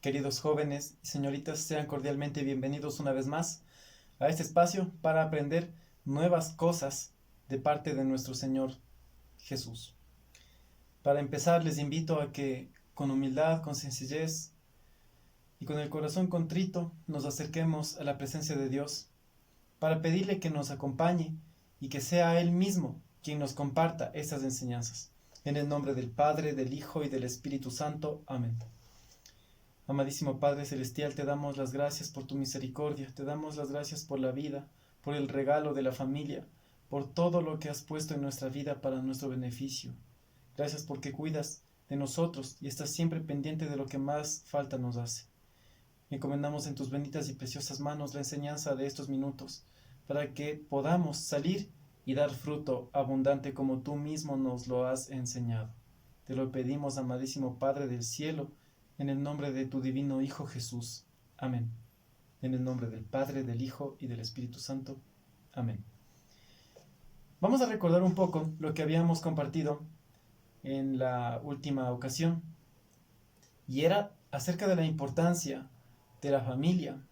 Queridos jóvenes y señoritas, sean cordialmente bienvenidos una vez más a este espacio para aprender nuevas cosas de parte de nuestro Señor Jesús. Para empezar, les invito a que con humildad, con sencillez y con el corazón contrito nos acerquemos a la presencia de Dios para pedirle que nos acompañe y que sea Él mismo quien nos comparta estas enseñanzas. En el nombre del Padre, del Hijo y del Espíritu Santo. Amén. Amadísimo Padre Celestial, te damos las gracias por tu misericordia, te damos las gracias por la vida, por el regalo de la familia, por todo lo que has puesto en nuestra vida para nuestro beneficio. Gracias porque cuidas de nosotros y estás siempre pendiente de lo que más falta nos hace. Encomendamos en tus benditas y preciosas manos la enseñanza de estos minutos, para que podamos salir y dar fruto abundante como tú mismo nos lo has enseñado. Te lo pedimos, amadísimo Padre del cielo, en el nombre de tu divino Hijo Jesús. Amén. En el nombre del Padre, del Hijo y del Espíritu Santo. Amén. Vamos a recordar un poco lo que habíamos compartido en la última ocasión, y era acerca de la importancia de la familia.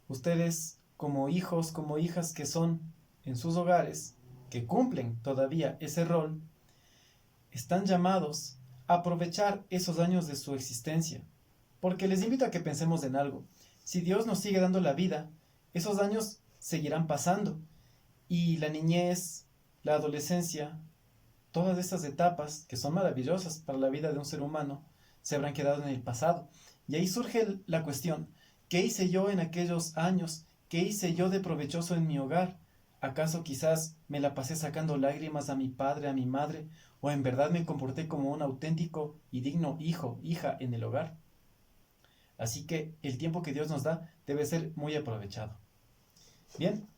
Ustedes, como hijos, como hijas que son en sus hogares, que cumplen todavía ese rol, están llamados a aprovechar esos años de su existencia, porque les invito a que pensemos en algo. Si Dios nos sigue dando la vida, esos años seguirán pasando, y la niñez, la adolescencia, todas estas etapas que son maravillosas para la vida de un ser humano, se habrán quedado en el pasado. Y ahí surge la cuestión: ¿qué hice yo en aquellos años? ¿Qué hice yo de provechoso en mi hogar? ¿Acaso quizás me la pasé sacando lágrimas a mi padre, a mi madre? ¿O en verdad me comporté como un auténtico y digno hijo, hija en el hogar? Así que el tiempo que Dios nos da debe ser muy aprovechado. Bien,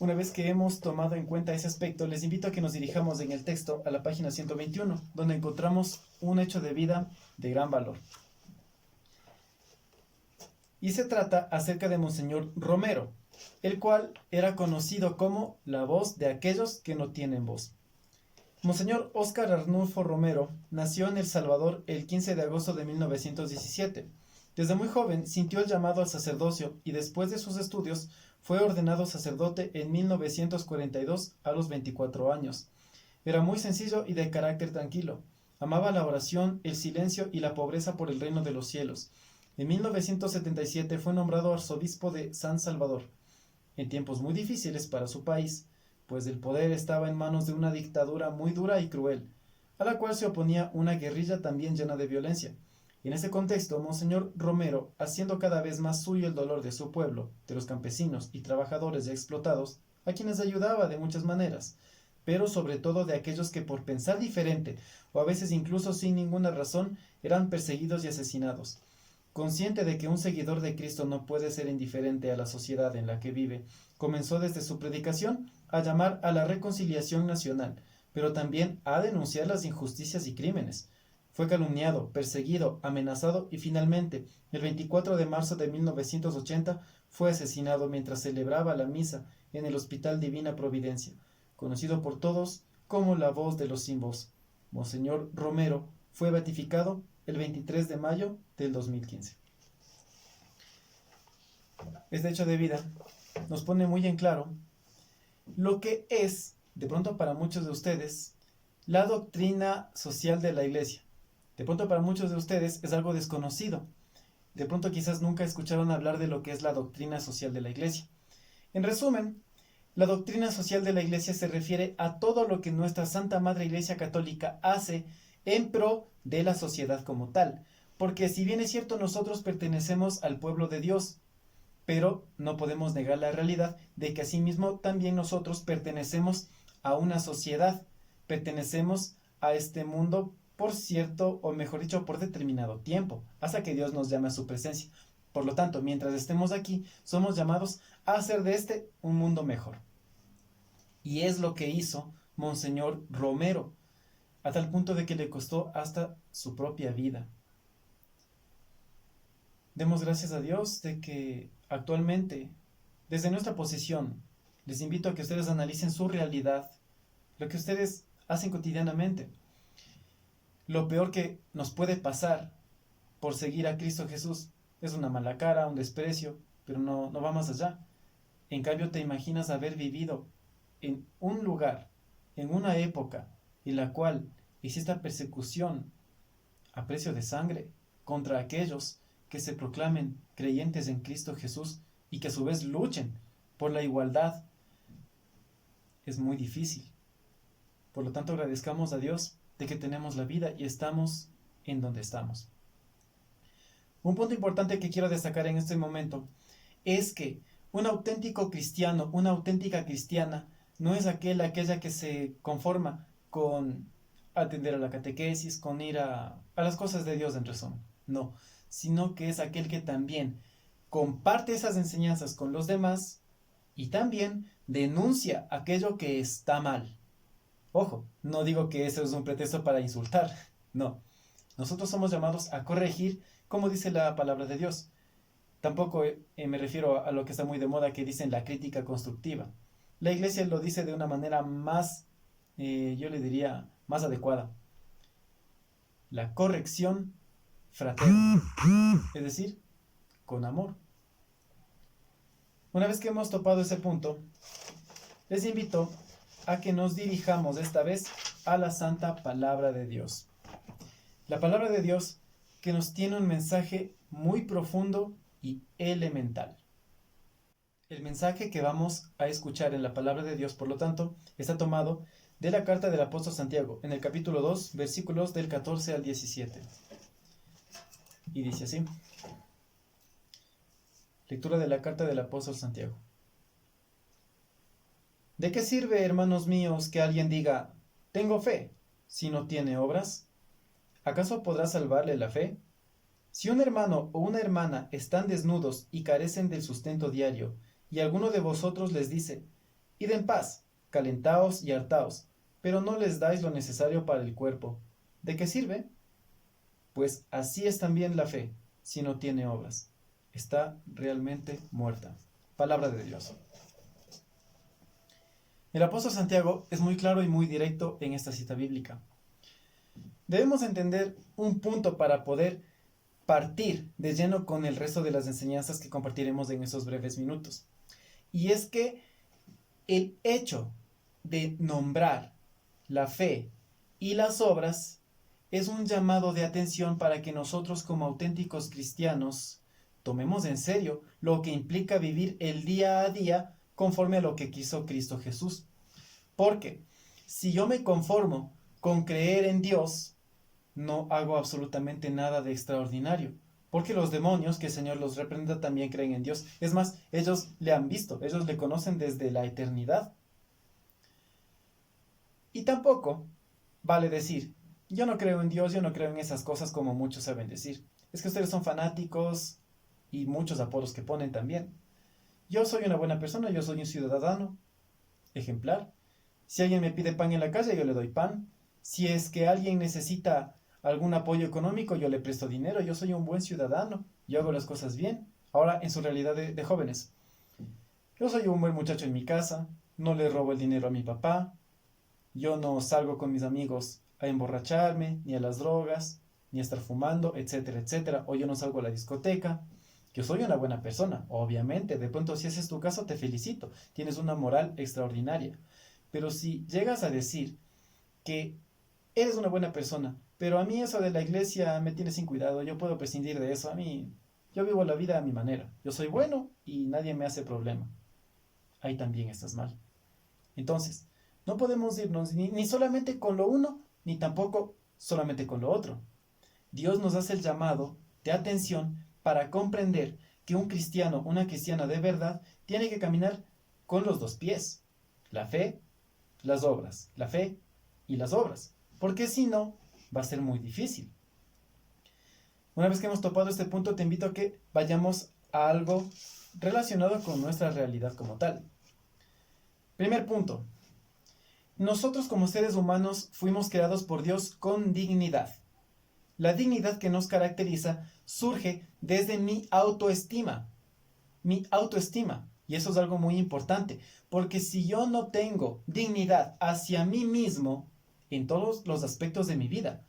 una vez que hemos tomado en cuenta ese aspecto, les invito a que nos dirijamos en el texto a la página 121, donde encontramos un hecho de vida de gran valor. Y se trata acerca de Monseñor Romero, el cual era conocido como la voz de aquellos que no tienen voz. Monseñor Óscar Arnulfo Romero nació en El Salvador el 15 de agosto de 1917. Desde muy joven sintió el llamado al sacerdocio y después de sus estudios fue ordenado sacerdote en 1942 a los 24 años. Era muy sencillo y de carácter tranquilo. Amaba la oración, el silencio y la pobreza por el reino de los cielos. En 1977 fue nombrado arzobispo de San Salvador, en tiempos muy difíciles para su país, pues el poder estaba en manos de una dictadura muy dura y cruel, a la cual se oponía una guerrilla también llena de violencia. En ese contexto, Monseñor Romero, haciendo cada vez más suyo el dolor de su pueblo, de los campesinos y trabajadores ya explotados, a quienes ayudaba de muchas maneras, pero sobre todo de aquellos que por pensar diferente, o a veces incluso sin ninguna razón, eran perseguidos y asesinados. Consciente de que un seguidor de Cristo no puede ser indiferente a la sociedad en la que vive, comenzó desde su predicación a llamar a la reconciliación nacional, pero también a denunciar las injusticias y crímenes. Fue calumniado, perseguido, amenazado y finalmente, el 24 de marzo de 1980, fue asesinado mientras celebraba la misa en el Hospital Divina Providencia, conocido por todos como la voz de los sin voz. Monseñor Romero fue beatificado el 23 de mayo del 2015. Este hecho de vida nos pone muy en claro lo que es, de pronto para muchos de ustedes, la doctrina social de la Iglesia. De pronto para muchos de ustedes es algo desconocido. De pronto quizás nunca escucharon hablar de lo que es la doctrina social de la Iglesia. En resumen, la doctrina social de la Iglesia se refiere a todo lo que nuestra Santa Madre Iglesia Católica hace en pro de la sociedad como tal. Porque si bien es cierto, nosotros pertenecemos al pueblo de Dios, pero no podemos negar la realidad de que asimismo también nosotros pertenecemos a una sociedad, pertenecemos a este mundo por cierto, o mejor dicho, por determinado tiempo, hasta que Dios nos llame a su presencia. Por lo tanto, mientras estemos aquí, somos llamados a hacer de este un mundo mejor. Y es lo que hizo Monseñor Romero, a tal punto de que le costó hasta su propia vida. Demos gracias a Dios de que actualmente, desde nuestra posición, les invito a que ustedes analicen su realidad, lo que ustedes hacen cotidianamente. Lo peor que nos puede pasar por seguir a Cristo Jesús es una mala cara, un desprecio, pero no va más allá. En cambio, te imaginas haber vivido en un lugar, en una época en la cual existe persecución a precio de sangre contra aquellos que se proclamen creyentes en Cristo Jesús y que a su vez luchen por la igualdad. Es muy difícil. Por lo tanto, agradezcamos a Dios de que tenemos la vida y estamos en donde estamos. Un punto importante que quiero destacar en este momento es que un auténtico cristiano, una auténtica cristiana, no es aquella que se conforma con atender a la catequesis, con ir a las cosas de Dios en resumen. No, sino que es aquel que también comparte esas enseñanzas con los demás y también denuncia aquello que está mal. Ojo, no digo que eso es un pretexto para insultar, no. Nosotros somos llamados a corregir, como dice la palabra de Dios. Tampoco me refiero a lo que está muy de moda que dicen la crítica constructiva. La iglesia lo dice de una manera más, yo le diría, más adecuada. La corrección fraterna, es decir, con amor. Una vez que hemos topado ese punto, les invito a que nos dirijamos esta vez a la santa palabra de Dios. La palabra de Dios que nos tiene un mensaje muy profundo y elemental. El mensaje que vamos a escuchar en la palabra de Dios, por lo tanto, está tomado de la carta del apóstol Santiago, en el capítulo 2, versículos del 14 al 17. Y dice así. Lectura de la carta del apóstol Santiago. ¿De qué sirve, hermanos míos, que alguien diga, tengo fe, si no tiene obras? ¿Acaso podrá salvarle la fe? Si un hermano o una hermana están desnudos y carecen del sustento diario, y alguno de vosotros les dice, id en paz, calentaos y hartaos, pero no les dais lo necesario para el cuerpo, ¿de qué sirve? Pues así es también la fe, si no tiene obras. Está realmente muerta. Palabra de Dios. El apóstol Santiago es muy claro y muy directo en esta cita bíblica. Debemos entender un punto para poder partir de lleno con el resto de las enseñanzas que compartiremos en estos breves minutos. Y es que el hecho de nombrar la fe y las obras es un llamado de atención para que nosotros como auténticos cristianos tomemos en serio lo que implica vivir el día a día conforme a lo que quiso Cristo Jesús. Porque si yo me conformo con creer en Dios, no hago absolutamente nada de extraordinario. Porque los demonios, que el Señor los reprenda, también creen en Dios. Es más, ellos le han visto, ellos le conocen desde la eternidad. Y tampoco vale decir, yo no creo en Dios, yo no creo en esas cosas como muchos saben decir. Es que ustedes son fanáticos y muchos apodos que ponen también. Yo soy una buena persona, yo soy un ciudadano ejemplar. Si alguien me pide pan en la calle, yo le doy pan. Si es que alguien necesita algún apoyo económico, yo le presto dinero. Yo soy un buen ciudadano, yo hago las cosas bien. Ahora, en su realidad de jóvenes, yo soy un buen muchacho en mi casa, no le robo el dinero a mi papá, yo no salgo con mis amigos a emborracharme, ni a las drogas, ni a estar fumando, etcétera, etcétera, o yo no salgo a la discoteca. Yo soy una buena persona, obviamente. De pronto, si ese es tu caso, te felicito. Tienes una moral extraordinaria. Pero si llegas a decir que eres una buena persona, pero a mí eso de la iglesia me tiene sin cuidado, yo puedo prescindir de eso, yo vivo la vida a mi manera. Yo soy bueno y nadie me hace problema. Ahí también estás mal. Entonces, no podemos irnos ni solamente con lo uno, ni tampoco solamente con lo otro. Dios nos hace el llamado de atención para comprender que un cristiano, una cristiana de verdad, tiene que caminar con los dos pies. La fe, las obras. La fe y las obras. Porque si no, va a ser muy difícil. Una vez que hemos topado este punto, te invito a que vayamos a algo relacionado con nuestra realidad como tal. Primer punto. Nosotros como seres humanos fuimos creados por Dios con dignidad. La dignidad que nos caracteriza surge desde mi autoestima. Mi autoestima. Y eso es algo muy importante. Porque si yo no tengo dignidad hacia mí mismo en todos los aspectos de mi vida,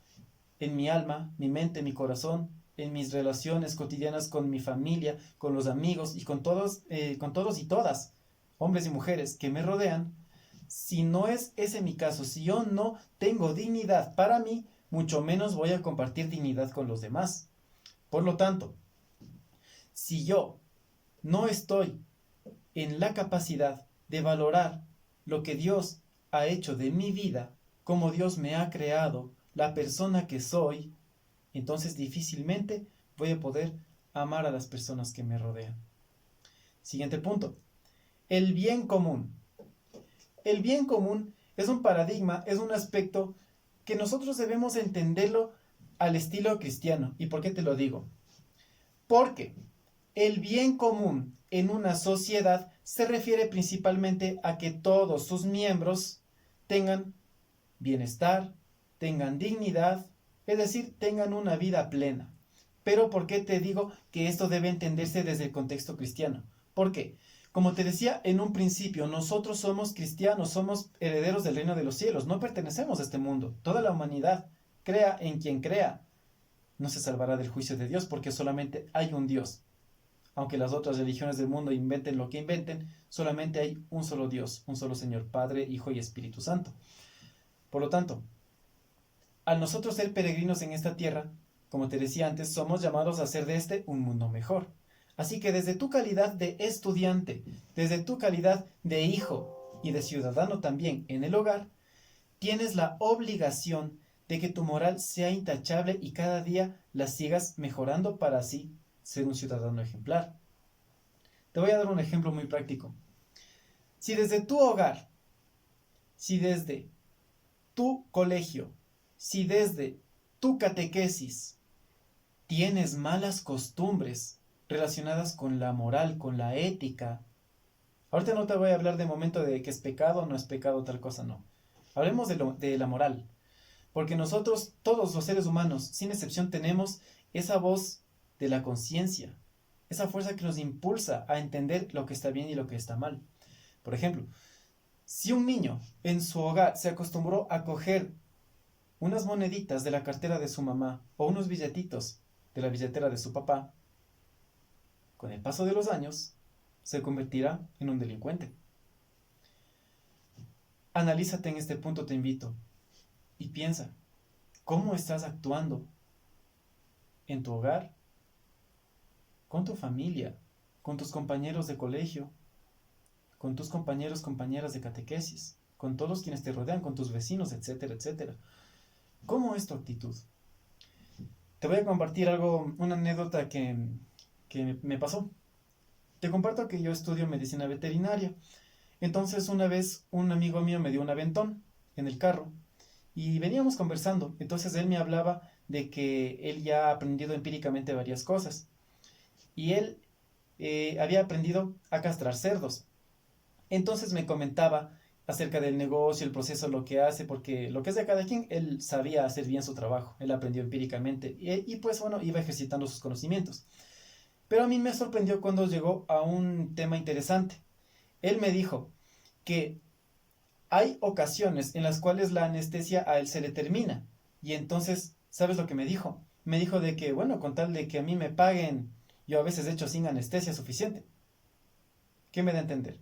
en mi alma, mi mente, mi corazón, en mis relaciones cotidianas con mi familia, con los amigos y con todos y todas, hombres y mujeres que me rodean, si no es ese mi caso, si yo no tengo dignidad para mí, mucho menos voy a compartir dignidad con los demás. Por lo tanto, si yo no estoy en la capacidad de valorar lo que Dios ha hecho de mi vida, cómo Dios me ha creado, la persona que soy, entonces difícilmente voy a poder amar a las personas que me rodean. Siguiente punto. El bien común. El bien común es un paradigma, es un aspecto que nosotros debemos entenderlo al estilo cristiano. ¿Y por qué te lo digo? Porque el bien común en una sociedad se refiere principalmente a que todos sus miembros tengan bienestar, tengan dignidad, es decir, tengan una vida plena. Pero ¿por qué te digo que esto debe entenderse desde el contexto cristiano? ¿Por qué? Como te decía en un principio, nosotros somos cristianos, somos herederos del reino de los cielos, no pertenecemos a este mundo. Toda la humanidad, crea en quien crea, no se salvará del juicio de Dios porque solamente hay un Dios. Aunque las otras religiones del mundo inventen lo que inventen, solamente hay un solo Dios, un solo Señor, Padre, Hijo y Espíritu Santo. Por lo tanto, al nosotros ser peregrinos en esta tierra, como te decía antes, somos llamados a hacer de este un mundo mejor. Así que desde tu calidad de estudiante, desde tu calidad de hijo y de ciudadano también en el hogar, tienes la obligación de que tu moral sea intachable y cada día la sigas mejorando para así ser un ciudadano ejemplar. Te voy a dar un ejemplo muy práctico. Si desde tu hogar, si desde tu colegio, si desde tu catequesis tienes malas costumbres relacionadas con la moral, con la ética, ahorita no te voy a hablar de momento de que es pecado o no es pecado, tal cosa, no. Hablemos de la moral, porque nosotros, todos los seres humanos, sin excepción, tenemos esa voz de la conciencia, esa fuerza que nos impulsa a entender lo que está bien y lo que está mal. Por ejemplo, si un niño en su hogar se acostumbró a coger unas moneditas de la cartera de su mamá o unos billetitos de la billetera de su papá, con el paso de los años se convertirá en un delincuente. Analízate en este punto, te invito, y piensa, ¿cómo estás actuando en tu hogar, con tu familia, con tus compañeros de colegio, con tus compañeros, compañeras de catequesis, con todos quienes te rodean, con tus vecinos, etcétera, etcétera? ¿Cómo es tu actitud? Te voy a compartir una anécdota que me pasó. Te comparto que yo estudio medicina veterinaria. Entonces una vez un amigo mío me dio un aventón en el carro y veníamos conversando. Entonces él me hablaba de que él ya ha aprendido empíricamente varias cosas. Y él había aprendido a castrar cerdos. Entonces me comentaba acerca del negocio, el proceso, lo que hace, porque lo que es de cada quien, él sabía hacer bien su trabajo, él aprendió empíricamente y pues bueno, iba ejercitando sus conocimientos. Pero a mí me sorprendió cuando llegó a un tema interesante. Él me dijo que hay ocasiones en las cuales la anestesia a él se le termina. Y entonces, ¿sabes lo que me dijo? Me dijo de que, bueno, con tal de que a mí me paguen, yo a veces he hecho sin anestesia suficiente. ¿Qué me da a entender?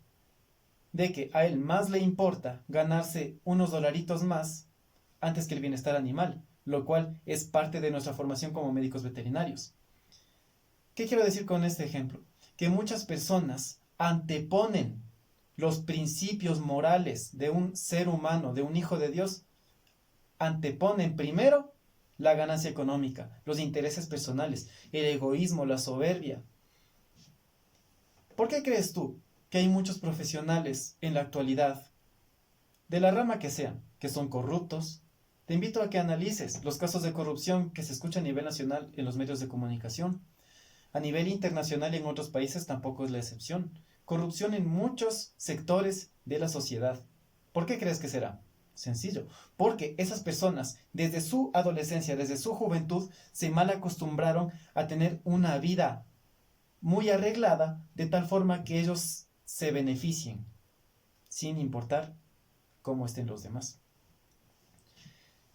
De que a él más le importa ganarse unos dolaritos más antes que el bienestar animal, lo cual es parte de nuestra formación como médicos veterinarios. ¿Qué quiero decir con este ejemplo? Que muchas personas anteponen los principios morales de un ser humano, de un hijo de Dios, anteponen primero la ganancia económica, los intereses personales, el egoísmo, la soberbia. ¿Por qué crees tú que hay muchos profesionales en la actualidad, de la rama que sean, que son corruptos? Te invito a que analices los casos de corrupción que se escuchan a nivel nacional en los medios de comunicación. A nivel internacional y en otros países tampoco es la excepción. Corrupción en muchos sectores de la sociedad. ¿Por qué crees que será? Sencillo, porque esas personas desde su adolescencia, desde su juventud, se mal acostumbraron a tener una vida muy arreglada de tal forma que ellos se beneficien, sin importar cómo estén los demás.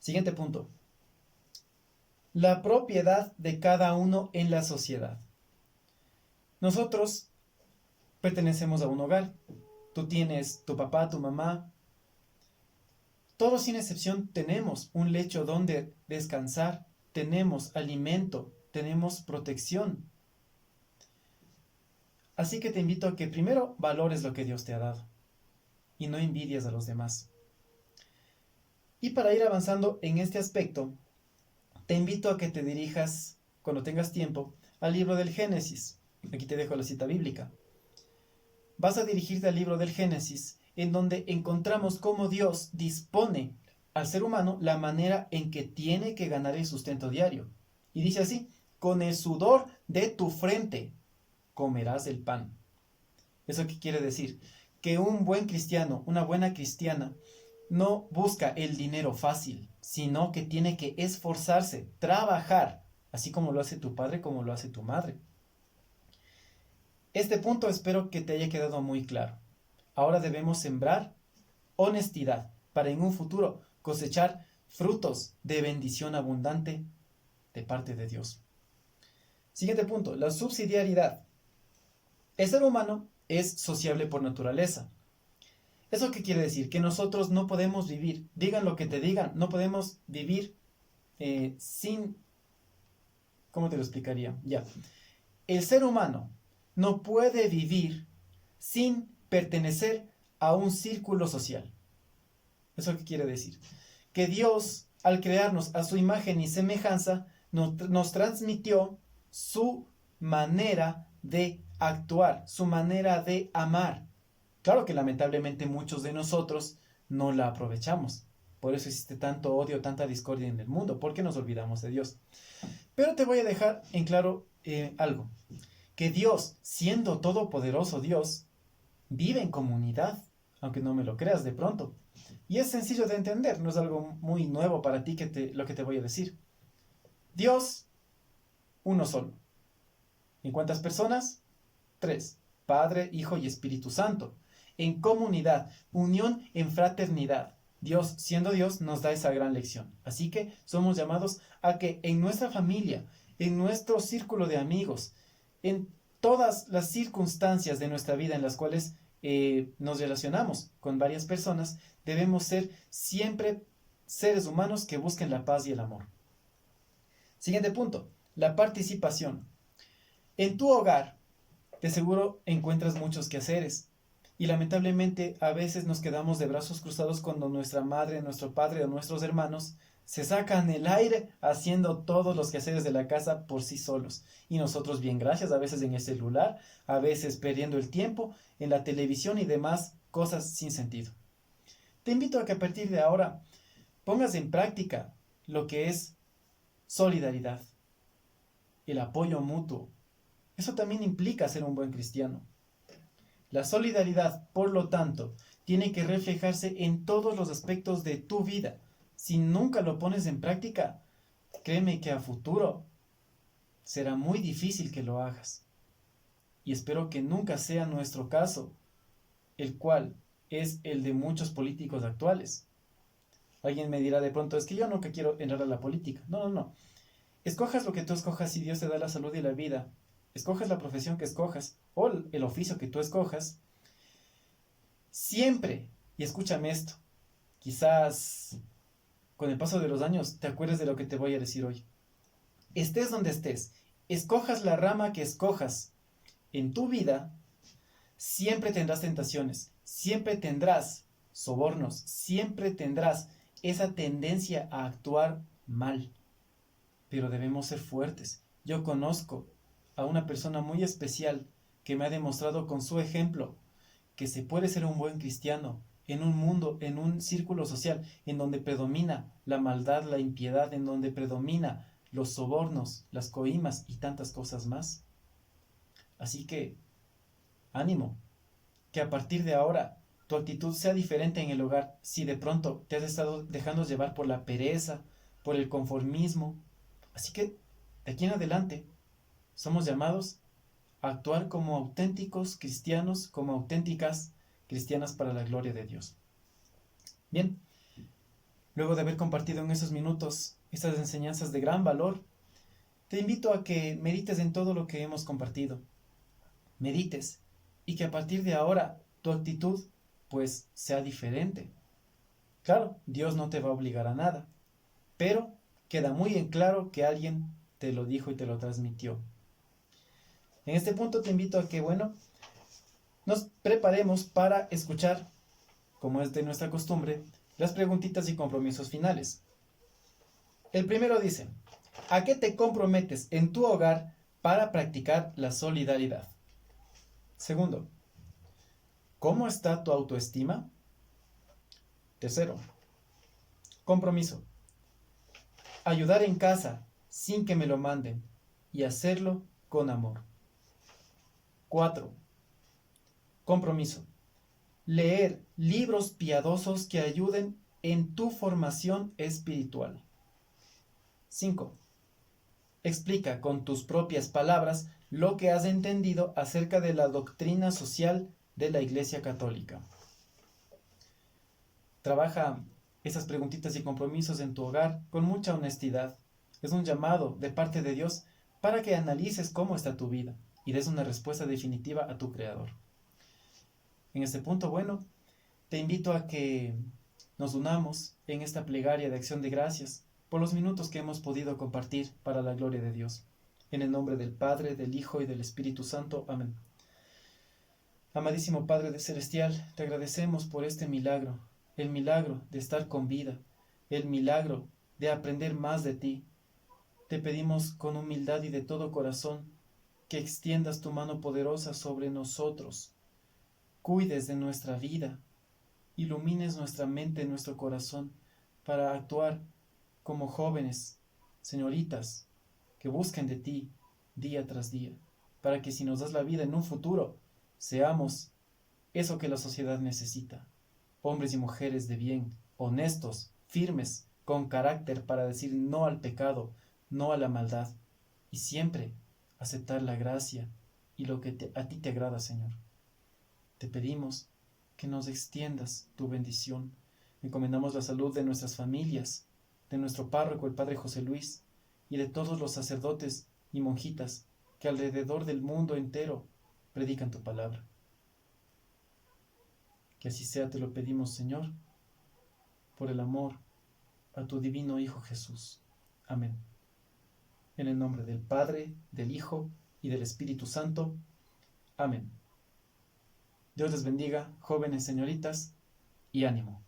Siguiente punto. la propiedad de cada uno en la sociedad. Nosotros pertenecemos a un hogar. Tú tienes tu papá, tu mamá. Todos sin excepción tenemos un lecho donde descansar, tenemos alimento, tenemos protección. Así que te invito a que primero valores lo que Dios te ha dado y no envidies a los demás. Y para ir avanzando en este aspecto, te invito a que te dirijas, cuando tengas tiempo, al libro del Génesis. Aquí te dejo la cita bíblica. Vas a dirigirte al libro del Génesis, en donde encontramos cómo Dios dispone al ser humano la manera en que tiene que ganar el sustento diario. Y dice así: con el sudor de tu frente comerás el pan. ¿Eso qué quiere decir? Que un buen cristiano, una buena cristiana, no busca el dinero fácil, sino que tiene que esforzarse, trabajar, así como lo hace tu padre, como lo hace tu madre. Este punto espero que te haya quedado muy claro. Ahora debemos sembrar honestidad para en un futuro cosechar frutos de bendición abundante de parte de Dios. Siguiente punto, la subsidiariedad. El ser humano es sociable por naturaleza. ¿Eso qué quiere decir? Que nosotros no podemos vivir, digan lo que te digan, no podemos vivir sin... ¿Cómo te lo explicaría? Ya. El ser humano no puede vivir sin pertenecer a un círculo social. ¿Eso qué quiere decir? Que Dios, al crearnos a su imagen y semejanza, nos transmitió su manera de actuar, su manera de amar. Claro que lamentablemente muchos de nosotros no la aprovechamos. Por eso existe tanto odio, tanta discordia en el mundo, porque nos olvidamos de Dios. Pero te voy a dejar en claro algo. Que Dios, siendo todopoderoso Dios, vive en comunidad, aunque no me lo creas de pronto. Y es sencillo de entender, no es algo muy nuevo para ti lo que te voy a decir. Dios, uno solo. ¿En cuántas personas? 3. Padre, Hijo y Espíritu Santo. En comunidad, unión en fraternidad. Dios, siendo Dios, nos da esa gran lección. Así que somos llamados a que en nuestra familia, en nuestro círculo de amigos, en todas las circunstancias de nuestra vida en las cuales nos relacionamos con varias personas, debemos ser siempre seres humanos que busquen la paz y el amor. Siguiente punto, la participación. En tu hogar, de seguro encuentras muchos quehaceres y lamentablemente a veces nos quedamos de brazos cruzados cuando nuestra madre, nuestro padre o nuestros hermanos se sacan el aire haciendo todos los quehaceres de la casa por sí solos. Y nosotros bien gracias, a veces en el celular, a veces perdiendo el tiempo en la televisión y demás cosas sin sentido. Te invito a que a partir de ahora pongas en práctica lo que es solidaridad, el apoyo mutuo. Eso también implica ser un buen cristiano. La solidaridad, por lo tanto, tiene que reflejarse en todos los aspectos de tu vida. Si nunca lo pones en práctica, créeme que a futuro será muy difícil que lo hagas. Y espero que nunca sea nuestro caso, el cual es el de muchos políticos actuales. Alguien me dirá de pronto, es que yo nunca quiero entrar a la política. No. Escojas lo que tú escojas y Dios te da la salud y la vida. Escojas la profesión que escojas o el oficio que tú escojas. Siempre, y escúchame esto, quizás con el paso de los años te acuerdes de lo que te voy a decir hoy. Estés donde estés, escojas la rama que escojas en tu vida, siempre tendrás tentaciones, siempre tendrás sobornos, siempre tendrás esa tendencia a actuar mal. Pero debemos ser fuertes. Yo conozco a una persona muy especial que me ha demostrado con su ejemplo que se puede ser un buen cristiano en un mundo, en un círculo social en donde predomina la maldad, la impiedad, en donde predomina los sobornos, las coimas y tantas cosas más. Así que, ánimo, que a partir de ahora tu actitud sea diferente en el hogar. Si de pronto te has estado dejando llevar por la pereza, por el conformismo, así que de aquí en adelante somos llamados a actuar como auténticos cristianos, como auténticas cristianas para la gloria de Dios. Bien, luego de haber compartido en esos minutos estas enseñanzas de gran valor, te invito a que medites en todo lo que hemos compartido. Medites y que a partir de ahora tu actitud pues sea diferente. Claro, Dios no te va a obligar a nada, pero queda muy en claro que alguien te lo dijo y te lo transmitió. En este punto te invito a que, bueno, nos preparemos para escuchar, como es de nuestra costumbre, las preguntitas y compromisos finales. El primero dice, ¿a qué te comprometes en tu hogar para practicar la solidaridad? Segundo, ¿cómo está tu autoestima? Tercero, compromiso. Ayudar en casa sin que me lo manden y hacerlo con amor. 4. Compromiso. Leer libros piadosos que ayuden en tu formación espiritual. 5. Explica con tus propias palabras lo que has entendido acerca de la doctrina social de la Iglesia Católica. Trabaja esas preguntitas y compromisos en tu hogar con mucha honestidad. Es un llamado de parte de Dios para que analices cómo está tu vida y des una respuesta definitiva a tu Creador. En este punto, bueno, te invito a que nos unamos en esta plegaria de acción de gracias por los minutos que hemos podido compartir para la gloria de Dios. En el nombre del Padre, del Hijo y del Espíritu Santo. Amén. Amadísimo Padre Celestial, te agradecemos por este milagro, el milagro de estar con vida, el milagro de aprender más de ti. Te pedimos con humildad y de todo corazón que extiendas tu mano poderosa sobre nosotros, cuides de nuestra vida, ilumines nuestra mente, nuestro corazón, para actuar como jóvenes, señoritas, que busquen de ti día tras día, para que si nos das la vida en un futuro, seamos eso que la sociedad necesita, hombres y mujeres de bien, honestos, firmes, con carácter para decir no al pecado, no a la maldad, y siempre aceptar la gracia y lo que a ti te agrada, Señor. Te pedimos que nos extiendas tu bendición. Encomendamos la salud de nuestras familias, de nuestro párroco, el Padre José Luis, y de todos los sacerdotes y monjitas que alrededor del mundo entero predican tu palabra. Que así sea, te lo pedimos, Señor, por el amor a tu divino Hijo Jesús. Amén. En el nombre del Padre, del Hijo y del Espíritu Santo. Amén. Dios les bendiga, jóvenes señoritas, y ánimo.